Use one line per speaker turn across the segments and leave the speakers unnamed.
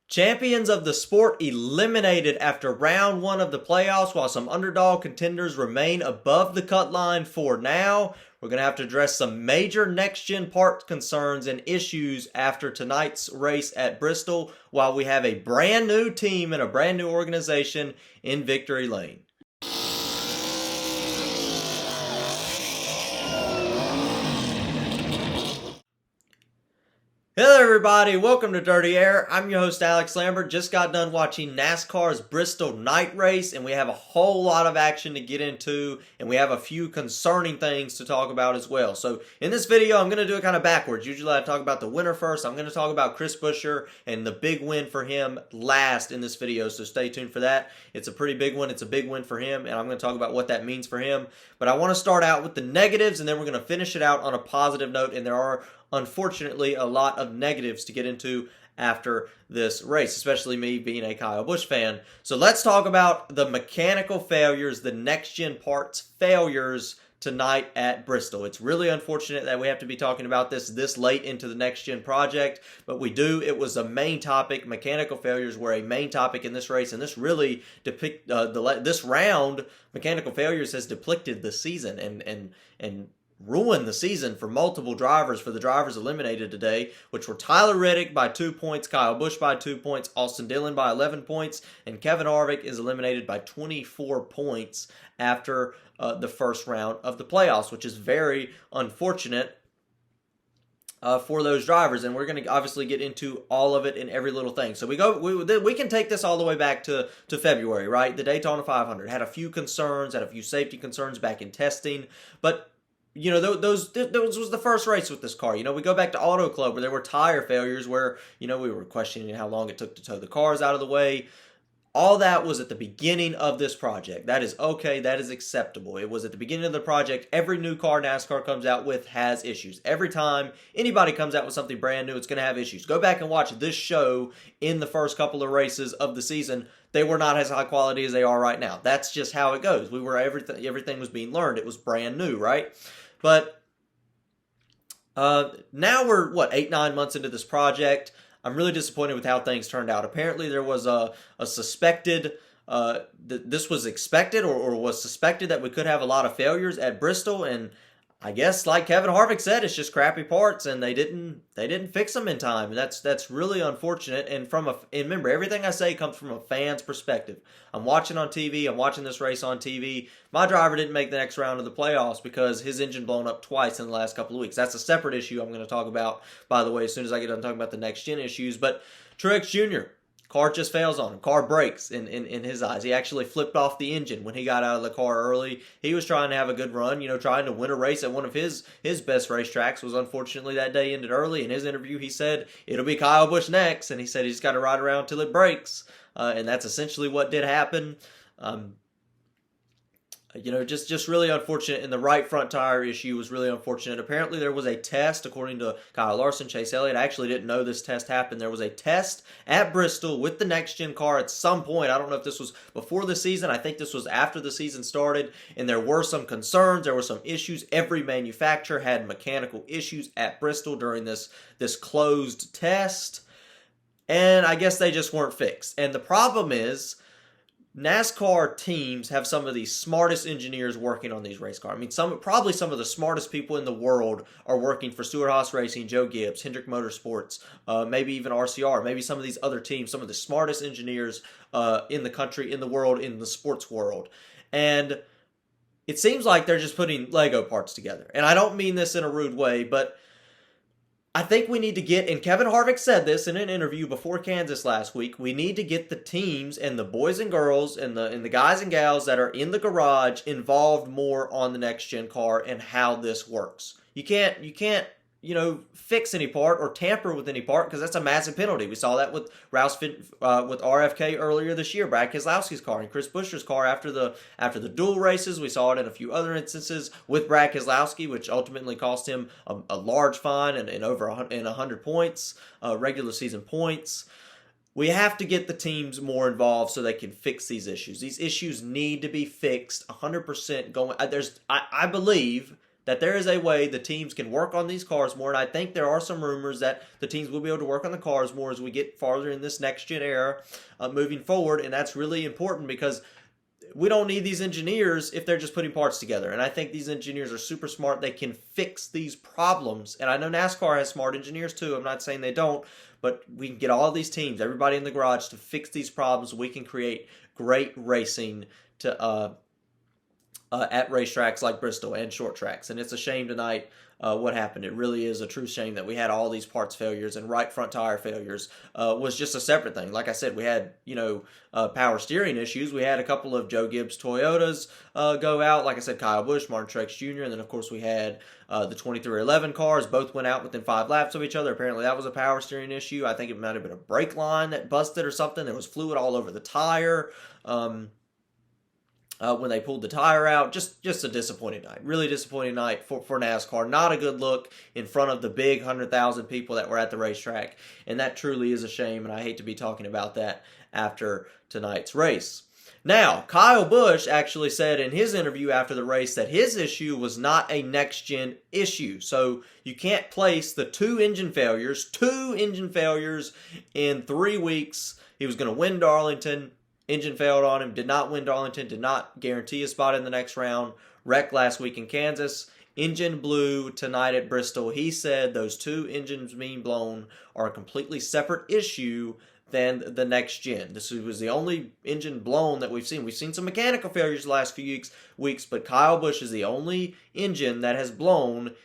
Champions of the sport eliminated after round one of the playoffs, while some underdog contenders remain above the cut line for now. We're going to have to address some major next-gen part concerns and issues after tonight's race at Bristol, while we have a brand new team and a brand new organization in victory lane. Hello everybody, welcome to Dirty Air. I'm your host Alex Lambert. Just got done watching NASCAR's Bristol night race, and we have a whole lot of action to get into, and we have a few concerning things to talk about as well. So in this video, I'm going to do it kind of backwards. Usually I talk about the winner first. I'm going to talk about Chris Buescher and the big win for him last in this video, so stay tuned for that. It's a pretty big one. It's a big win for him, and I'm going to talk about what that means for him. But I want to start out with the negatives, and then we're going to finish it out on a positive note, and there are unfortunately a lot of negatives to get into after this race, especially me being a Kyle Busch fan. So let's talk about the mechanical failures, the next-gen parts failures tonight at Bristol. It's really unfortunate that we have to be talking about this late into the next-gen project, but we do. It was a main topic. Mechanical failures were a main topic in this race, and this really this round, mechanical failures has depleted the season and ruined the season for multiple drivers, for the drivers eliminated today, which were Tyler Reddick by 2 points, Kyle Busch by 2 points, Austin Dillon by 11 points, and Kevin Harvick is eliminated by 24 points after the first round of the playoffs, which is very unfortunate for those drivers, and we're going to obviously get into all of it in every little thing. So we can take this all the way back to February, right? The Daytona 500 had a few concerns, had a few safety concerns back in testing, but you know, those was the first race with this car. You know, we go back to Auto Club where there were tire failures where, you know, we were questioning how long it took to tow the cars out of the way. All that was at the beginning of this project. That is okay. That is acceptable. It was at the beginning of the project. Every new car NASCAR comes out with has issues. Every time anybody comes out with something brand new, it's going to have issues. Go back and watch this show in the first couple of races of the season. They were not as high quality as they are right now. That's just how it goes. Everything was being learned. It was brand new, right? But now we're, 8-9 months into this project. I'm really disappointed with how things turned out. Apparently there was a suspected, this was expected or was suspected that we could have a lot of failures at Bristol, and I guess, like Kevin Harvick said, it's just crappy parts, and they didn't fix them in time. And that's really unfortunate. And remember, everything I say comes from a fan's perspective. I'm watching on TV. I'm watching this race on TV. My driver didn't make the next round of the playoffs because his engine blown up twice in the last couple of weeks. That's a separate issue I'm going to talk about, by the way, as soon as I get done talking about the next gen issues. But Truex Jr., car just fails on him. Car breaks in his eyes. He actually flipped off the engine when he got out of the car early. He was trying to have a good run, trying to win a race at one of his best racetracks. Was unfortunately that day ended early. In his interview, he said, it'll be Kyle Busch next, and he said he's got to ride around till it breaks. And that's essentially what did happen. Just really unfortunate. And the right front tire issue was really unfortunate. Apparently there was a test, according to Kyle Larson, Chase Elliott. I actually didn't know this test happened. There was a test at Bristol with the next-gen car at some point. I don't know if this was before the season. I think this was after the season started, and there were some concerns. There were some issues. Every manufacturer had mechanical issues at Bristol during this closed test, and I guess they just weren't fixed. And the problem is, NASCAR teams have some of the smartest engineers working on these race cars. I mean, probably some of the smartest people in the world are working for Stewart-Haas Racing, Joe Gibbs, Hendrick Motorsports, maybe even RCR, maybe some of these other teams, some of the smartest engineers in the country, in the world, in the sports world. And it seems like they're just putting Lego parts together. And I don't mean this in a rude way, but I think we need to get, and Kevin Harvick said this in an interview before Kansas last week, we need to get the teams and the boys and girls and the guys and gals that are in the garage involved more on the next gen car and how this works. You can't fix any part or tamper with any part because that's a massive penalty. We saw that with with RFK earlier this year, Brad Keselowski's car and Chris Buescher's car after the dual races. We saw it in a few other instances with Brad Keselowski, which ultimately cost him a large fine and over 100 points, regular season points. We have to get the teams more involved so they can fix these issues. These issues need to be fixed 100% going. I believe that there is a way the teams can work on these cars more, and I think there are some rumors that the teams will be able to work on the cars more as we get farther in this next-gen era moving forward, and that's really important because we don't need these engineers if they're just putting parts together. And I think these engineers are super smart. They can fix these problems. And I know NASCAR has smart engineers too. I'm not saying they don't, but we can get all these teams, everybody in the garage, to fix these problems. We can create great racing to at racetracks like Bristol and short tracks. And it's a shame tonight what happened. It really is a true shame that we had all these parts failures, and right front tire failures was just a separate thing. Like I said, we had, power steering issues. We had a couple of Joe Gibbs Toyotas go out. Like I said, Kyle Busch, Martin Truex Jr., and then, of course, we had the 2311 cars. Both went out within 5 laps of each other. Apparently, that was a power steering issue. I think it might have been a brake line that busted or something. There was fluid all over the tire. When they pulled the tire out. Just a disappointing night. Really disappointing night for NASCAR. Not a good look in front of the big 100,000 people that were at the racetrack. And that truly is a shame, and I hate to be talking about that after tonight's race. Now, Kyle Busch actually said in his interview after the race that his issue was not a next-gen issue. So you can't place the two engine failures in 3 weeks. He was going to win Darlington. Engine failed on him, did not win Darlington, did not guarantee a spot in the next round. Wrecked last week in Kansas. Engine blew tonight at Bristol. He said those two engines being blown are a completely separate issue than the next gen. This was the only engine blown that we've seen. We've seen some mechanical failures the last few weeks, but Kyle Busch is the only engine that has blown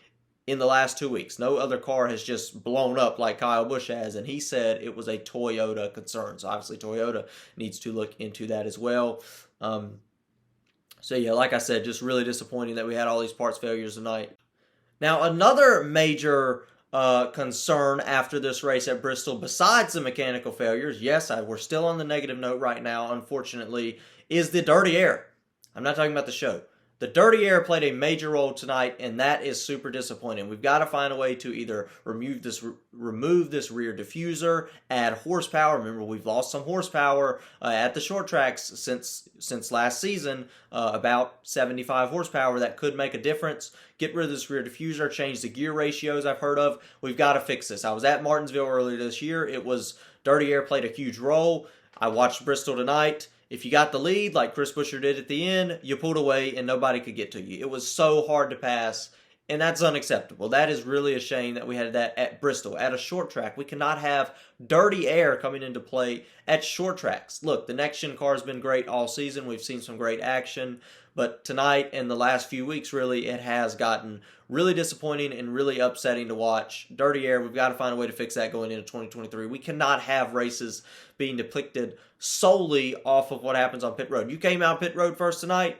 in the last 2 weeks. No other car has just blown up like Kyle Busch has, and he said it was a Toyota concern. So obviously Toyota needs to look into that as well. So yeah, like I said, just really disappointing that we had all these parts failures tonight. Now, another major concern after this race at Bristol, besides the mechanical failures, yes, we're still on the negative note right now, unfortunately, is the dirty air. I'm not talking about the show. The dirty air played a major role tonight, and that is super disappointing. We've got to find a way to either remove this rear diffuser, add horsepower. Remember, we've lost some horsepower at the short tracks since last season, about 75 horsepower. That could make a difference. Get rid of this rear diffuser, change the gear ratios I've heard of. We've got to fix this. I was at Martinsville earlier this year. Dirty air played a huge role. I watched Bristol tonight. If you got the lead, like Chris Buescher did at the end, you pulled away and nobody could get to you. It was so hard to pass, and that's unacceptable. That is really a shame that we had that at Bristol, at a short track. We cannot have dirty air coming into play at short tracks. Look, the next-gen car has been great all season. We've seen some great action, but tonight and the last few weeks, really, it has gotten really disappointing and really upsetting to watch. Dirty air, we've got to find a way to fix that going into 2023. We cannot have races being depicted solely off of what happens on pit road. You came out pit road first tonight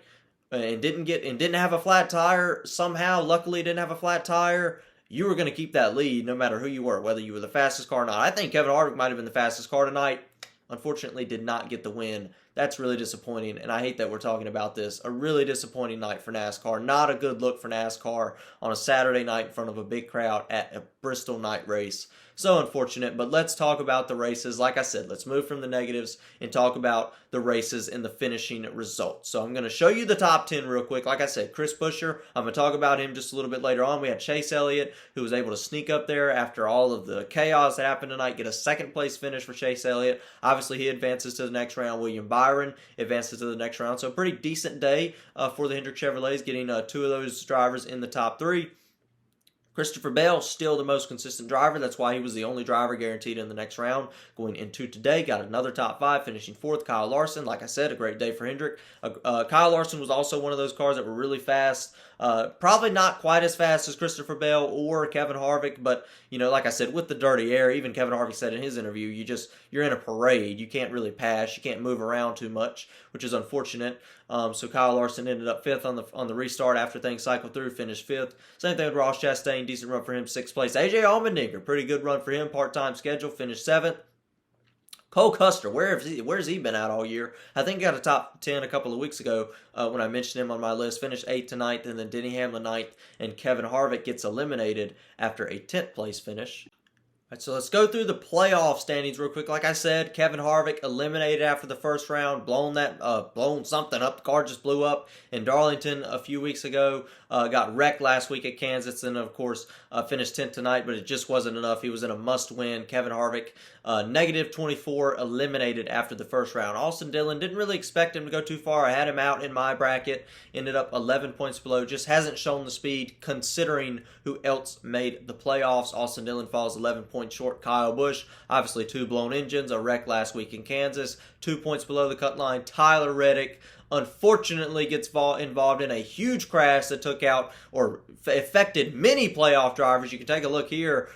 and didn't have a flat tire. Somehow, luckily, didn't have a flat tire. You were going to keep that lead no matter who you were, whether you were the fastest car or not. I think Kevin Harvick might have been the fastest car tonight. Unfortunately, did not get the win. That's really disappointing, and I hate that we're talking about this. A really disappointing night for NASCAR. Not a good look for NASCAR on a Saturday night in front of a big crowd at a Bristol night race. So unfortunate, but let's talk about the races. Like I said, let's move from the negatives and talk about the races and the finishing results. So I'm going to show you the top 10 real quick. Like I said, Chris Buescher, I'm going to talk about him just a little bit later on. We had Chase Elliott, who was able to sneak up there after all of the chaos that happened tonight, get a second place finish for Chase Elliott. Obviously, he advances to the next round. William Byron advances to the next round. So a pretty decent day for the Hendrick Chevrolets, getting two of those drivers in the top 3. Christopher Bell, still the most consistent driver. That's why he was the only driver guaranteed in the next round going into today. Got another top 5, finishing 4th. Kyle Larson, like I said, a great day for Hendrick. Kyle Larson was also one of those cars that were really fast. Probably not quite as fast as Christopher Bell or Kevin Harvick, but, like I said, with the dirty air, even Kevin Harvick said in his interview, you're in a parade. You can't really pass. You can't move around too much, which is unfortunate. So Kyle Larson ended up 5th on the restart after things cycled through, finished 5th. Same thing with Ross Chastain, decent run for him, 6th place. AJ Allmendinger, pretty good run for him, part-time schedule, finished 7th. Cole Custer, where's he been out all year? I think he got a top 10 a couple of weeks ago when I mentioned him on my list. Finished 8th to 9th, and then Denny Hamlin 9th, and Kevin Harvick gets eliminated after a 10th place finish. Right, so let's go through the playoff standings real quick. Like I said, Kevin Harvick eliminated after the first round, blown something up. The car just blew up in Darlington a few weeks ago. Got wrecked last week at Kansas, and of course finished 10th tonight, but it just wasn't enough. He was in a must-win. Kevin Harvick, negative 24, eliminated after the first round. Austin Dillon, didn't really expect him to go too far. I had him out in my bracket. Ended up 11 points below. Just hasn't shown the speed considering who else made the playoffs. Austin Dillon falls 11 points short. Kyle Busch, obviously 2 blown engines, a wreck last week in Kansas. 2 points below the cut line. Tyler Reddick, unfortunately, gets involved in a huge crash that took out or affected many playoff drivers. You can take a look here.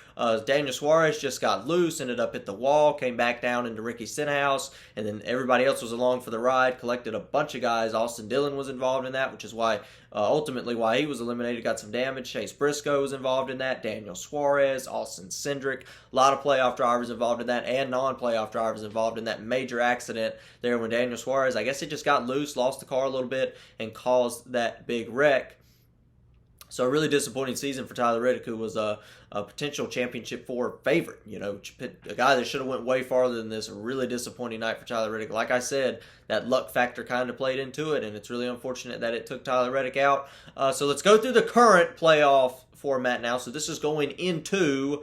Daniel Suarez just got loose, ended up at the wall, came back down into Ricky Stenhouse, and then everybody else was along for the ride, collected a bunch of guys. Austin Dillon was involved in that, which is why ultimately why he was eliminated, got some damage. Chase Briscoe was involved in that, Daniel Suarez, Austin Cindric, a lot of playoff drivers involved in that, and non-playoff drivers involved in that major accident there when Daniel Suarez, I guess he just got loose, lost the car a little bit, and caused that big wreck. So a really disappointing season for Tyler Reddick, who was a potential championship 4 favorite. You know, a guy that should have went way farther than this. A really disappointing night for Tyler Reddick. Like I said, that luck factor kind of played into it, and it's really unfortunate that it took Tyler Reddick out. So let's go through the current playoff format now. So this is going into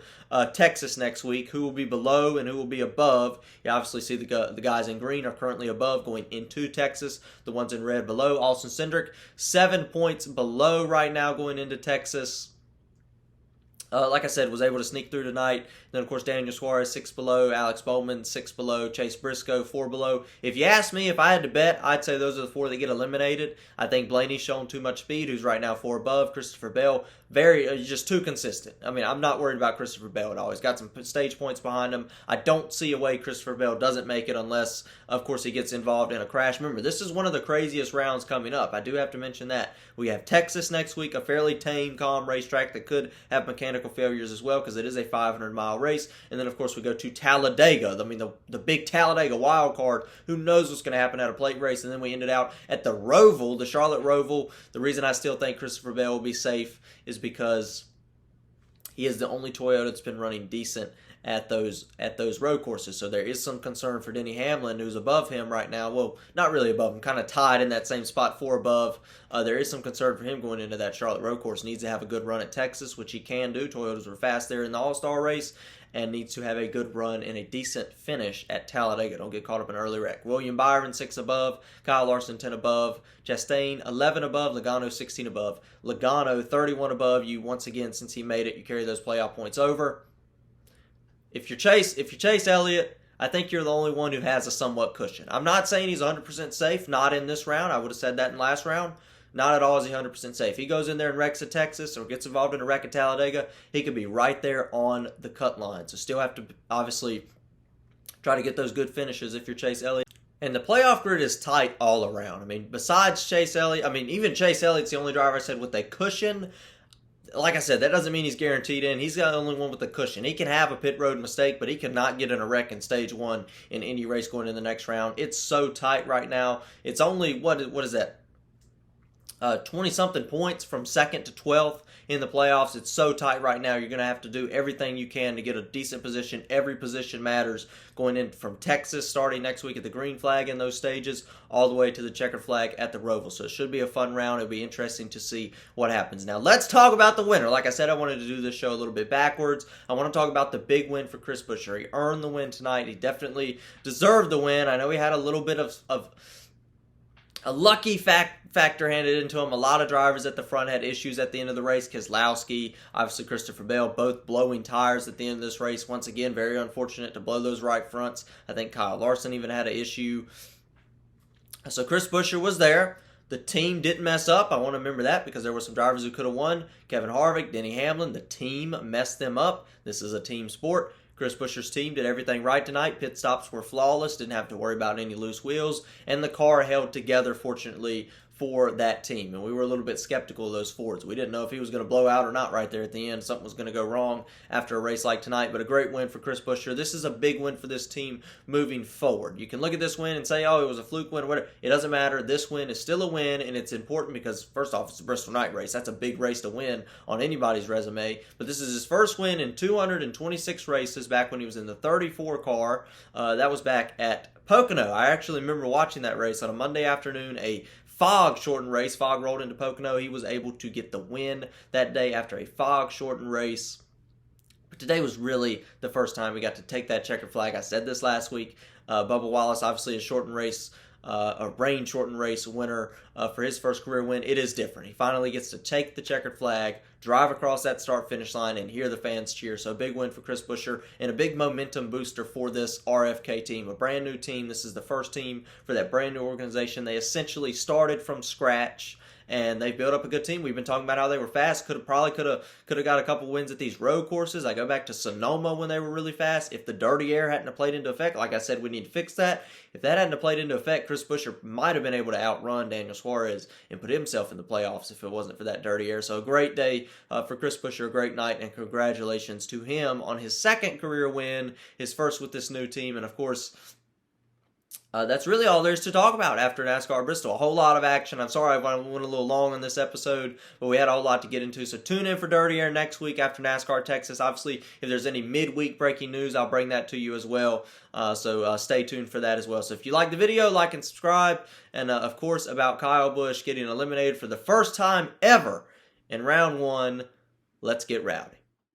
Texas next week. Who will be below and who will be above? You obviously see the guys in green are currently above going into Texas. The ones in red below. Austin Cindric, 7 points below right now going into Texas. Like I said, was able to sneak through tonight. Then, of course, Daniel Suarez, 6 below. Alex Bowman, 6 below. Chase Briscoe, 4 below. If you ask me if I had to bet, I'd say those are the 4 that get eliminated. I think Blaney's shown too much speed, who's right now 4 above. Christopher Bell, just too consistent. I mean, I'm not worried about Christopher Bell at all. He's got some stage points behind him. I don't see a way Christopher Bell doesn't make it unless, of course, he gets involved in a crash. Remember, this is one of the craziest rounds coming up. I do have to mention that. We have Texas next week, a fairly tame, calm racetrack that could have mechanical failures as well because it is a 500-mile race. And then, of course, we go to Talladega. I mean, the big Talladega wild card. Who knows what's going to happen at a plate race? And then we ended out at the Roval, the Charlotte Roval. The reason I still think Christopher Bell will be safe is because he is the only Toyota that's been running decent at those road courses. So there is some concern for Denny Hamlin, who's above him right now. Well, not really above him, kind of tied in that same spot, 4 above. There is some concern for him going into that Charlotte road course. Needs to have a good run at Texas, which he can do. Toyotas were fast there in the All-Star race, and needs to have a good run and a decent finish at Talladega. Don't get caught up in an early wreck. William Byron, 6 above. Kyle Larson, 10 above. Chastain, 11 above. Logano, 16 above. Logano, 31 above. You, once again, since he made it, you carry those playoff points over. If you're Chase Elliott, I think you're the only one who has a somewhat cushion. I'm not saying he's 100% safe, not in this round. I would have said that in last round. Not at all is he 100% safe. He goes in there and wrecks at Texas or gets involved in a wreck at Talladega, he could be right there on the cut line. So still have to obviously try to get those good finishes if you're Chase Elliott. And the playoff grid is tight all around. I mean, besides Chase Elliott, even Chase Elliott's the only driver I said with a cushion. Like I said, that doesn't mean he's guaranteed in. He's the only one with a cushion. He can have a pit road mistake, but he cannot get in a wreck in stage 1 in any race going in the next round. It's so tight right now. It's only, what is that? 20-something points from 2nd to 12th in the playoffs. It's so tight right now. You're going to have to do everything you can to get a decent position. Every position matters going in from Texas starting next week at the green flag in those stages all the way to the checkered flag at the Roval. So it should be a fun round. It'll be interesting to see what happens. Now let's talk about the winner. Like I said, I wanted to do this show a little bit backwards. I want to talk about the big win for Chris Buescher. He earned the win tonight. He definitely deserved the win. I know he had a little bit of a lucky factor handed into him. A lot of drivers at the front had issues at the end of the race. Keselowski, obviously Christopher Bell, both blowing tires at the end of this race. Once again, very unfortunate to blow those right fronts. I think Kyle Larson even had an issue. So Chris Buescher was there. The team didn't mess up. I want to remember that because there were some drivers who could have won. Kevin Harvick, Denny Hamlin, the team messed them up. This is a team sport. Chris Buescher's team did everything right tonight. Pit stops were flawless. Didn't have to worry about any loose wheels. And the car held together, fortunately, for that team, and we were a little bit skeptical of those Fords. We didn't know if he was going to blow out or not right there at the end. Something was going to go wrong after a race like tonight, but a great win for Chris Buescher. This is a big win for this team moving forward. You can look at this win and say, oh, it was a fluke win or whatever. It doesn't matter. This win is still a win, and it's important because, first off, it's a Bristol night race. That's a big race to win on anybody's resume, but this is his first win in 226 races back when he was in the 34 car. That was back at Pocono. I actually remember watching that race on a Monday afternoon, a fog-shortened race. Fog rolled into Pocono. He was able to get the win that day after a fog-shortened race. But today was really the first time we got to take that checkered flag. I said this last week. Bubba Wallace, obviously a shortened race, a rain-shortened race winner for his first career win. It is different. He finally gets to take the checkered flag, drive across that start-finish line, and hear the fans cheer. So a big win for Chris Buescher and a big momentum booster for this RFK team. A brand new team. This is the first team for that brand new organization. They essentially started from scratch, and they built up a good team. We've been talking about how they were fast. Could have got a couple wins at these road courses. I go back to Sonoma when they were really fast. If the dirty air hadn't played into effect, like I said, we need to fix that. If that hadn't played into effect, Chris Buescher might have been able to outrun Daniel Suarez and put himself in the playoffs if it wasn't for that dirty air. So a great day for Chris Buescher, a great night, and congratulations to him on his second career win, his first with this new team, and of course, that's really all there's to talk about after NASCAR Bristol. A whole lot of action. I'm sorry I went a little long on this episode, but we had a whole lot to get into. So tune in for Dirty Air next week after NASCAR Texas. Obviously, if there's any midweek breaking news, I'll bring that to you as well. So stay tuned for that as well. So if you like the video, like and subscribe. And of course, about Kyle Busch getting eliminated for the first time ever in round one. Let's get rowdy.